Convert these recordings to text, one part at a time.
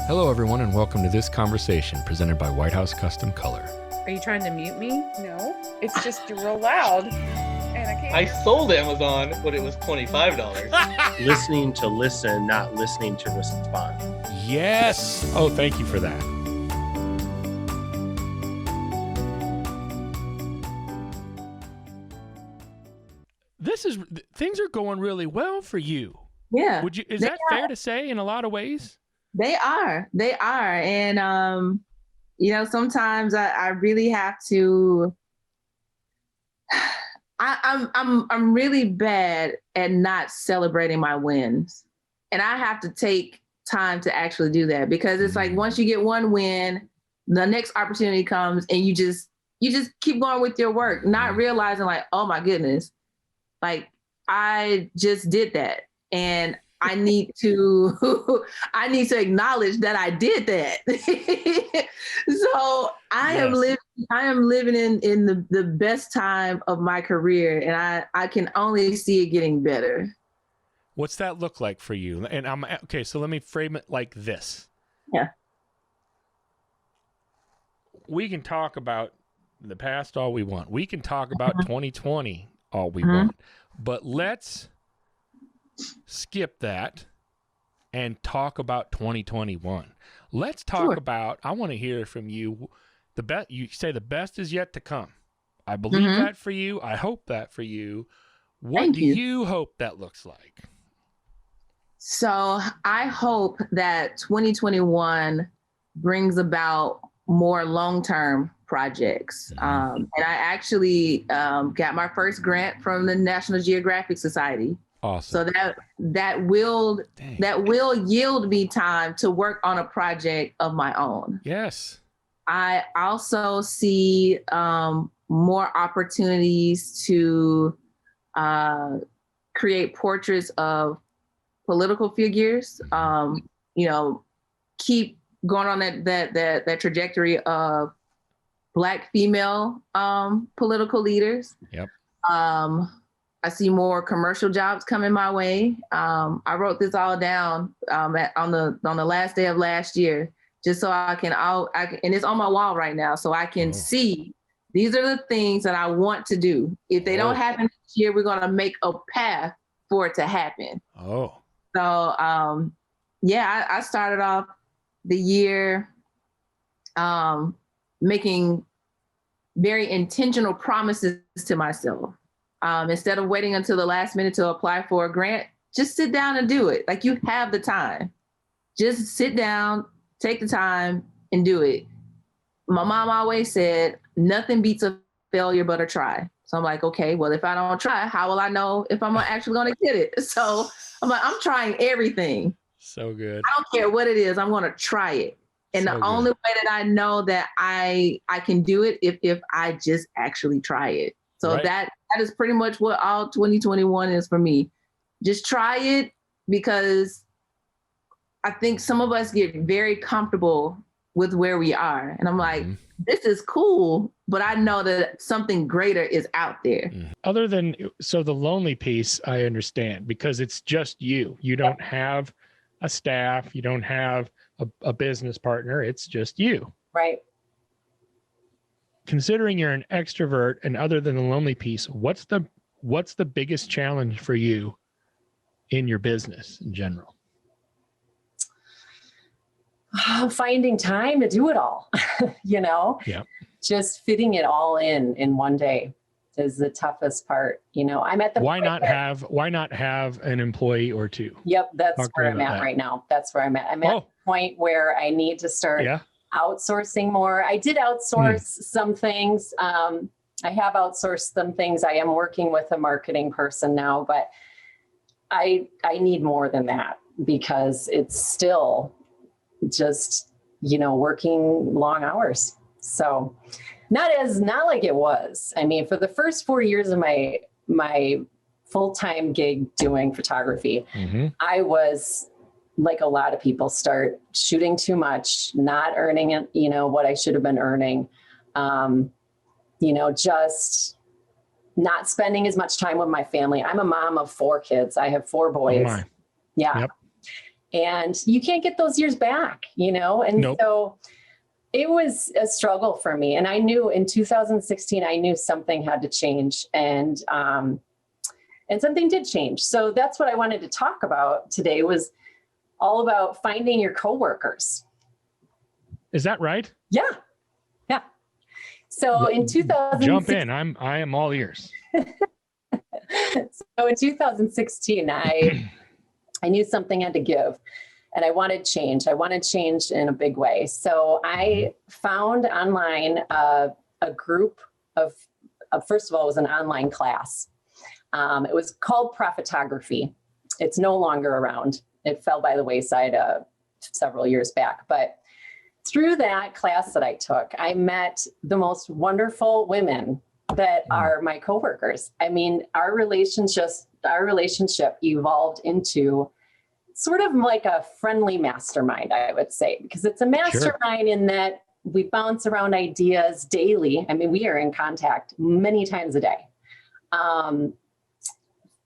Hello, everyone, and welcome to this conversation presented by White House Custom Color. Are you trying to mute me? No, it's just real loud, and I can't. I sold Amazon, but it was $25. Listening to listen, not listening to respond. Yes. Oh, thank you for that. Things are going really well for you. Yeah. Is that fair to say in a lot of ways? They are. And, sometimes I really have to, I'm really bad at not celebrating my wins. And I have to take time to actually do that, because it's like, once you get one win, the next opportunity comes and you just keep going with your work, not realizing like, oh my goodness, like I just did that. And I need to acknowledge that I did that. So I am living in the best time of my career, and I can only see it getting better. What's that look like for you? And okay, so let me frame it like this. Yeah. We can talk about the past all we want. We can talk about 2020 all we want. But let's skip that and talk about 2021. Let's talk about, I want to hear from you. You say the best is yet to come. I believe that for you. I hope that for you. What do you hope that looks like? So I hope that 2021 brings about more long-term projects. And I actually got my first grant from the National Geographic Society. Awesome. So that will yield me time to work on a project of my own. Yes. I also see more opportunities to create portraits of political figures. Keep going on that trajectory of Black female political leaders. Yep. I see more commercial jobs coming my way. I wrote this all down on the last day of last year, just so I can, and it's on my wall right now, so I can see these are the things that I want to do. If they don't happen this year, we're gonna make a path for it to happen. So I started off the year making very intentional promises to myself. Instead of waiting until the last minute to apply for a grant, just sit down and do it. Like, you have the time. Just sit down, take the time and do it. My mom always said, nothing beats a failure but a try. So I'm like, okay, well, if I don't try, how will I know if I'm actually going to get it? So I'm like, I'm trying everything. So good. I don't care what it is. I'm going to try it. And the only way that I know that I can do it if I just actually try it. So that is pretty much what all 2021 is for me. Just try it, because I think some of us get very comfortable with where we are. And I'm like, this is cool, but I know that something greater is out there. Other than, so the lonely piece, I understand, because it's just you. You don't have a staff. You don't have a business partner. It's just you. Right. Considering you're an extrovert, and other than the lonely piece, what's the biggest challenge for you in your business in general? Finding time to do it all, Yeah. Just fitting it all in one day is the toughest part. I'm at the why not have an employee or two? Yep. That's where I'm at right now. That's where I'm at. I'm at the point where I need to start outsourcing more. I did outsource some things. I have outsourced some things. I am working with a marketing person now, but I need more than that, because it's still just, working long hours. So not like it was. I mean, for the first 4 years of my full-time gig doing photography, I was, like a lot of people, start shooting too much, not earning it, what I should have been earning, just not spending as much time with my family. I'm a mom of 4 kids. I have 4 boys. Oh my. Yeah. Yep. And you can't get those years back, And Nope. so it was a struggle for me. And I knew in 2016, I knew something had to change, and something did change. So that's what I wanted to talk about today, was all about finding your coworkers. Is that right? Yeah. Yeah. So in 2016, jump in. I am all ears. So in 2016, I knew something had to give, and I wanted change. I wanted change in a big way. So I found online a group of first of all, it was an online class. It was called Profitography. It's no longer around. It fell by the wayside several years back. But through that class that I took, I met the most wonderful women that are my coworkers. I mean, our relationship evolved into sort of like a friendly mastermind, I would say, because it's a mastermind in that we bounce around ideas daily. I mean, we are in contact many times a day.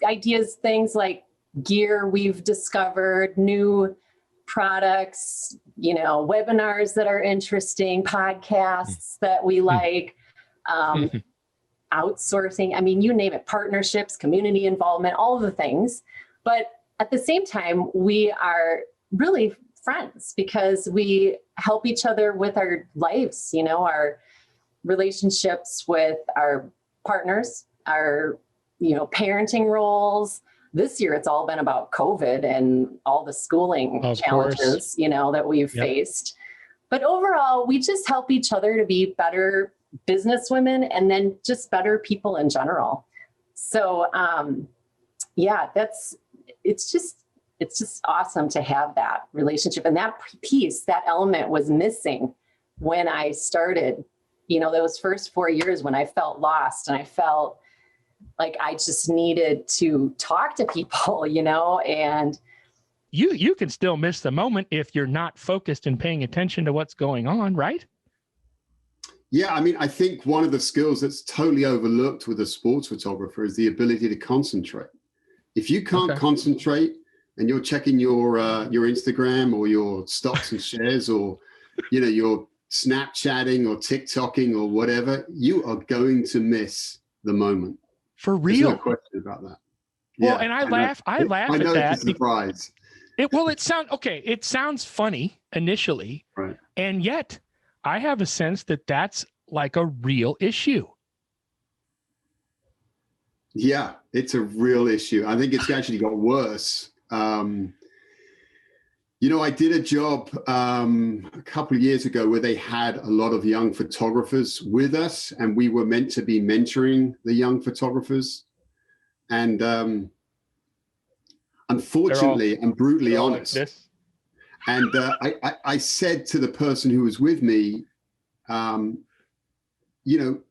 Ideas, things like gear we've discovered, new products, webinars that are interesting, podcasts that we like, outsourcing. I mean, you name it, partnerships, community involvement, all of the things. But at the same time, we are really friends because we help each other with our lives, our relationships with our partners, our, parenting roles. This year, it's all been about COVID and all the schooling challenges, that we've faced. But overall, we just help each other to be better businesswomen and then just better people in general. So, it's just awesome to have that relationship. And that piece, that element was missing when I started, those first 4 years when I felt lost and I felt like I just needed to talk to people, and you can still miss the moment if you're not focused and paying attention to what's going on, right? Yeah, I mean, I think one of the skills that's totally overlooked with a sports photographer is the ability to concentrate. If you can't concentrate and you're checking your Instagram or your stocks and shares, or you're Snapchatting or TikToking or whatever, you are going to miss the moment. For real. There's no question about that. Well, and I laugh at that. It's a surprise. It sounds funny initially, right? And yet I have a sense that that's like a real issue. Yeah, it's a real issue. I think it's actually got worse. I did a job a couple of years ago where they had a lot of young photographers with us, and we were meant to be mentoring the young photographers. And unfortunately, I'm brutally honest. Like this. And I said to the person who was with me,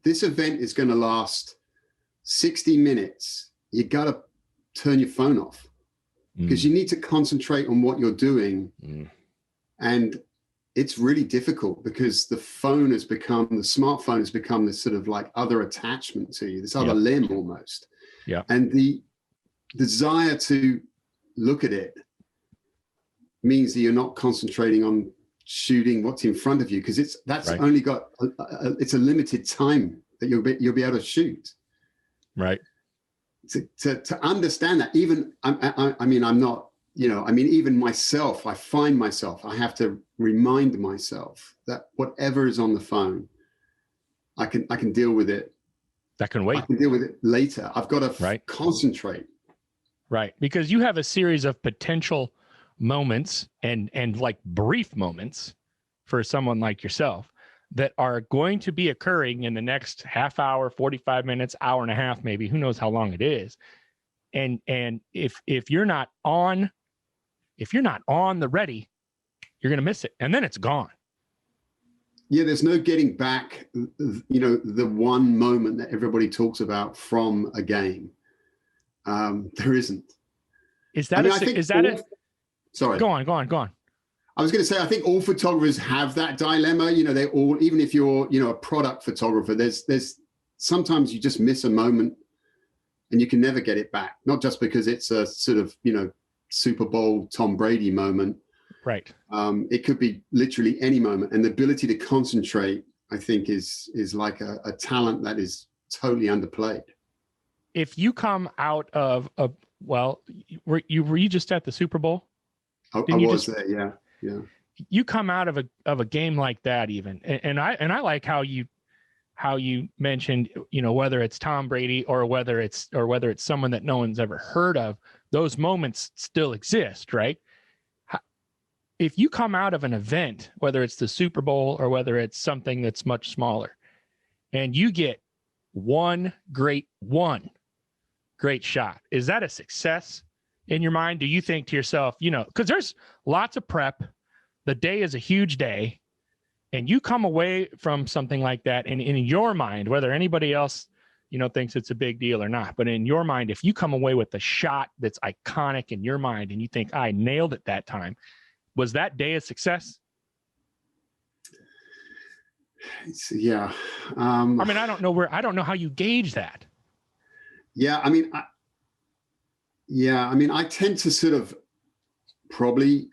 this event is going to last 60 minutes. You got to turn your phone off because you need to concentrate on what you're doing. And it's really difficult because the smartphone has become this sort of like other attachment to you, this other limb almost. Yeah. And the desire to look at it means that you're not concentrating on shooting what's in front of you, because that's only got it's a limited time that you'll be able to shoot. Right. To understand that, even I'm not, even myself, I find myself, I have to remind myself that whatever is on the phone, I can deal with it. That can wait. I can deal with it later. I've got to concentrate. Right. Because you have a series of potential moments and like brief moments for someone like yourself that are going to be occurring in the next half hour, 45 minutes, hour and a half, maybe, who knows how long it is. And if you're not on the ready, you're going to miss it. And then it's gone. Yeah. There's no getting back, the one moment that everybody talks about from a game. There isn't. Sorry. Go on. I was going to say, I think all photographers have that dilemma. They all, even if you're, a product photographer, there's sometimes you just miss a moment and you can never get it back. Not just because it's a sort of, Super Bowl Tom Brady moment. Right. It could be literally any moment. And the ability to concentrate, I think, is like a talent that is totally underplayed. If you come out of were you just at the Super Bowl? I was there, yeah. You come out of a game like that, even, and I like how you mentioned, whether it's Tom Brady or whether it's someone that no one's ever heard of, those moments still exist, right? If you come out of an event, whether it's the Super Bowl or whether it's something that's much smaller, and you get one great shot, is that a success in your mind? Do you think to yourself, because there's lots of prep, the day is a huge day, and you come away from something like that, and in your mind, whether anybody else, thinks it's a big deal or not, but in your mind, if you come away with a shot that's iconic in your mind and you think, I nailed it that time, was that day a success? Yeah. I mean, I don't know how you gauge that. Yeah. I mean, I tend to sort of probably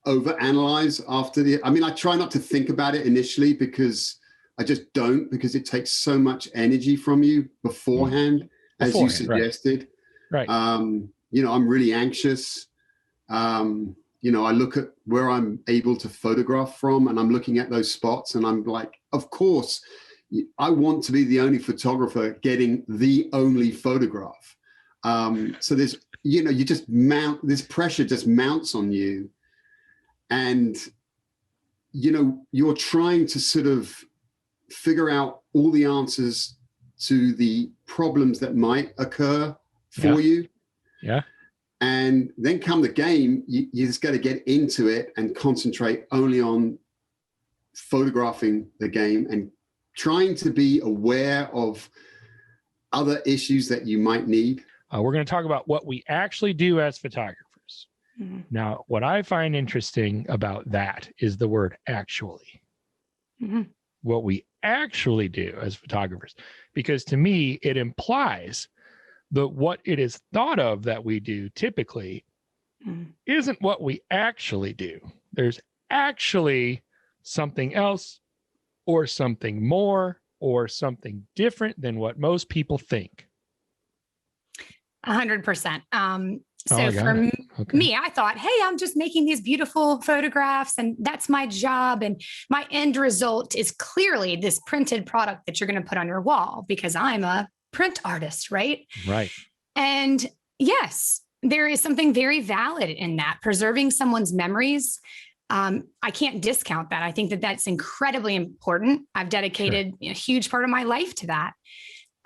overanalyze after I try not to think about it initially, because I just don't, because it takes so much energy from you beforehand, as you suggested. Right. I'm really anxious. I look at where I'm able to photograph from, and I'm looking at those spots, and I'm like, of course, I want to be the only photographer getting the only photograph. So there's, you just this pressure just mounts on you, and, you're trying to sort of figure out all the answers to the problems that might occur for you. Yeah. And then come the game, you just got to get into it and concentrate only on photographing the game and trying to be aware of other issues that you might need. We're going to talk about what we actually do as photographers. Mm-hmm. Now, what I find interesting about that is the word actually. Mm-hmm. What we actually do as photographers, because to me, it implies that what it is thought of that we do typically isn't what we actually do. There's actually something else or something more or something different than what most people think. 100%. For me, I thought, hey, I'm just making these beautiful photographs and that's my job. And my end result is clearly this printed product that you're going to put on your wall because I'm a print artist, right? Right. And yes, there is something very valid in that. Preserving someone's memories. I can't discount that. I think that that's incredibly important. I've dedicated a huge part of my life to that.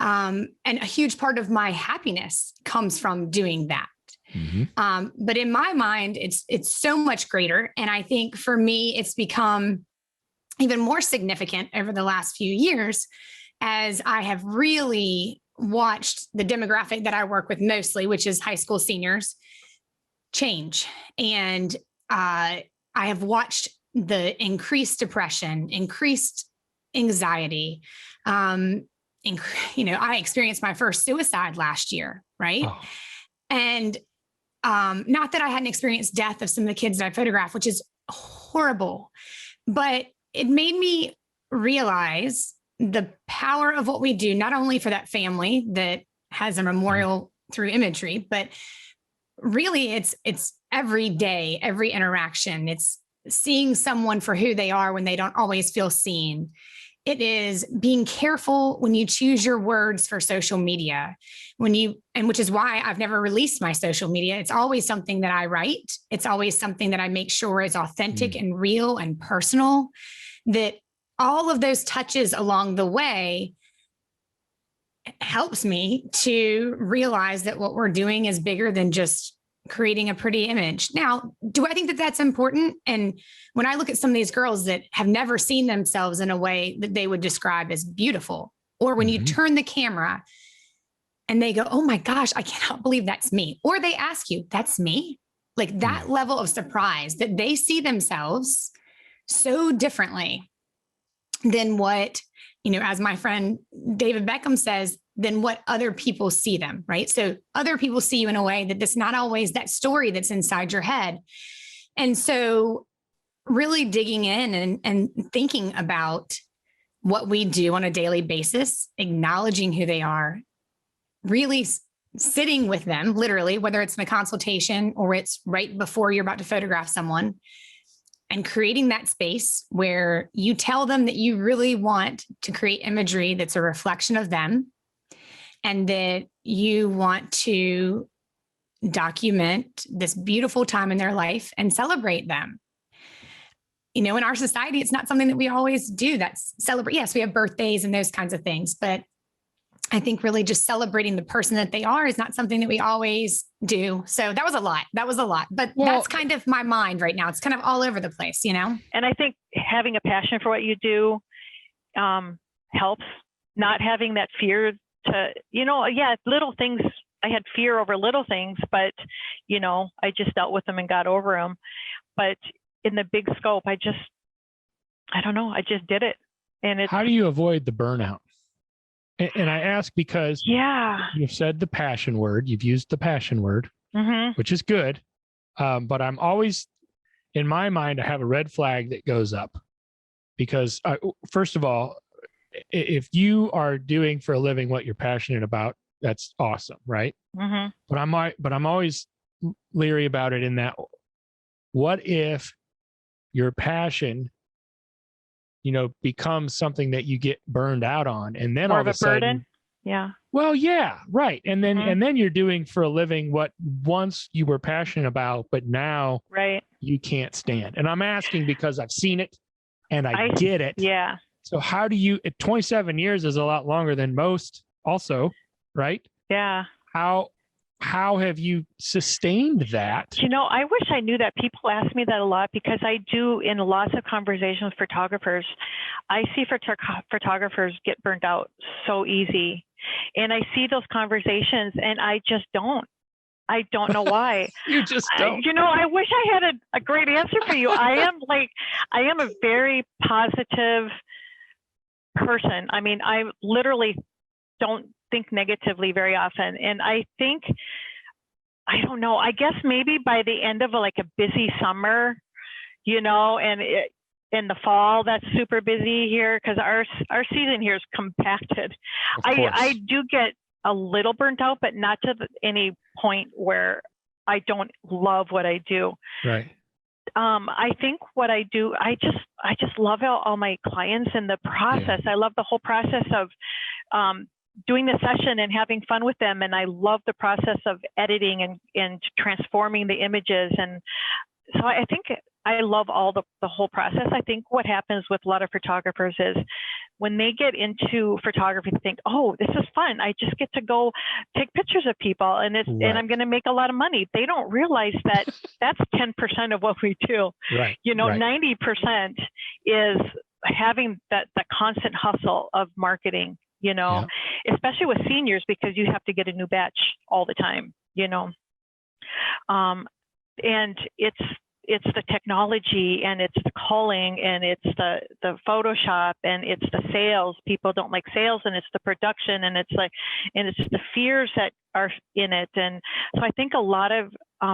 And a huge part of my happiness comes from doing that. Mm-hmm. But in my mind, it's so much greater. And I think for me, it's become even more significant over the last few years as I have really watched the demographic that I work with mostly, which is high school seniors, change. And I have watched the increased depression, increased anxiety. I experienced my first suicide last year, right? Oh. And not that I hadn't experienced death of some of the kids that I photographed, which is horrible, but it made me realize the power of what we do, not only for that family that has a memorial through imagery, but really it's every day, every interaction. It's seeing someone for who they are when they don't always feel seen. It is being careful when you choose your words for social media, which is why I've never released my social media. It's always something that I write. It's always something that I make sure is authentic and real and personal, that all of those touches along the way helps me to realize that what we're doing is bigger than just creating a pretty image. Now, do I think that that's important? And when I look at some of these girls that have never seen themselves in a way that they would describe as beautiful, or when you turn the camera and they go, oh my gosh, I cannot believe that's me. Or they ask you, that's me? Like that level of surprise that they see themselves so differently than what, as my friend David Beckham says, than what other people see them, right? So other people see you in a way that's not always that story that's inside your head. And so really digging in and thinking about what we do on a daily basis, acknowledging who they are, really sitting with them, literally, whether it's in a consultation or it's right before you're about to photograph someone, and creating that space where you tell them that you really want to create imagery that's a reflection of them, and that you want to document this beautiful time in their life and celebrate them. You know, in our society, it's not something that we always do. That's celebrate. Yes, we have birthdays and those kinds of things, but I think really just celebrating the person that they are is not something that we always do. So that was a lot, but that's kind of my mind right now. It's kind of all over the place, you know? And I think having a passion for what you do helps. Not having that fear to, little things. I had fear over little things, but, I just dealt with them and got over them. But in the big scope, I just did it. And how do you avoid the burnout? And I ask because you've said the passion word, you've used the passion word, which is good. But I'm always, in my mind, I have a red flag that goes up because first of all, if you are doing for a living what you're passionate about, that's awesome. Right. But I'm always leery about it in that, what if your passion, becomes something that you get burned out on, and then more all of of a a sudden, burden? Yeah. Well, yeah, right. And then you're doing for a living what once you were passionate about, but now you can't stand. And I'm asking because I've seen it and I get it. Yeah. So how do you, at 27 years is a lot longer than most also, right? Yeah. How have you sustained that? I wish I knew that. People ask me that a lot because I do, in lots of conversations with photographers, I see photographers get burnt out so easy. And I see those conversations and I just don't. I don't know why. You just don't. I wish I had a great answer for you. I am a very positive person. I mean, I literally don't think negatively very often. And I think, I don't know, I guess maybe by the end of a busy summer, and in the fall, that's super busy here because our season here is compacted. I do get a little burnt out, but not to any point where I don't love what I do. Right. I think what I do, I just love all my clients and the process. Yeah. I love the whole process of doing the session and having fun with them. And I love the process of editing and transforming the images. And so I think I love all the whole process. I think what happens with a lot of photographers is when they get into photography, they think, oh, this is fun. I just get to go take pictures of people and and I'm going to make a lot of money. They don't realize that that's 10% of what we do. Right. 90% is having the constant hustle of marketing, especially with seniors, because you have to get a new batch all the time, and it's the technology and it's the calling and it's the Photoshop and it's the sales. People don't like sales, and it's the production and it's the fears that are in it. And so I think a lot of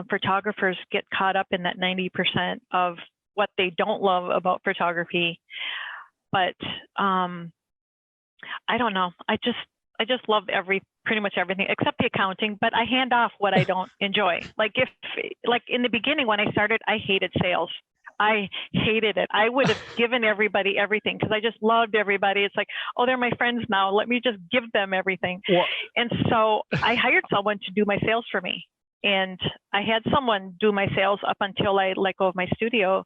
photographers get caught up in that 90% of what they don't love about photography. But I don't know. I just love pretty much everything except the accounting, but I hand off what I don't enjoy. Like in the beginning when I started, I hated sales. I hated it. I would have given everybody everything because I just loved everybody. It's like, oh, they're my friends now. Let me just give them everything. Yeah. And so I hired someone to do my sales for me. And I had someone do my sales up until I let go of my studio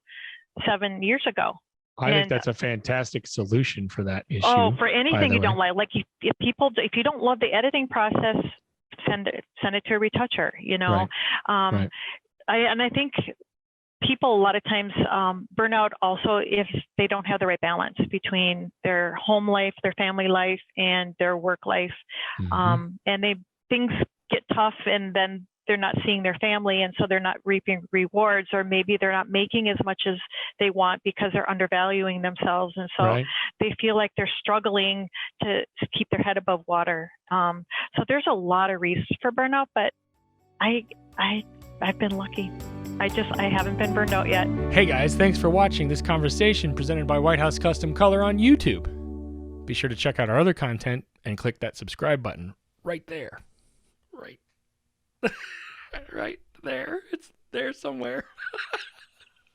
7 years ago. I think that's a fantastic solution for that issue. Oh, for anything you don't like. Like if you don't love the editing process, send it to a retoucher, Right. Right. I think people a lot of times burn out also if they don't have the right balance between their home life, their family life, and their work life. Mm-hmm. And things get tough, and then they're not seeing their family, and so they're not reaping rewards, or maybe they're not making as much as they want because they're undervaluing themselves, and so they feel like they're struggling to keep their head above water. So there's a lot of reasons for burnout, but I've been lucky. I haven't been burned out yet. Hey guys, thanks for watching this conversation presented by White House Custom Color on YouTube. Be sure to check out our other content and click that subscribe button right there. Right there. It's there somewhere.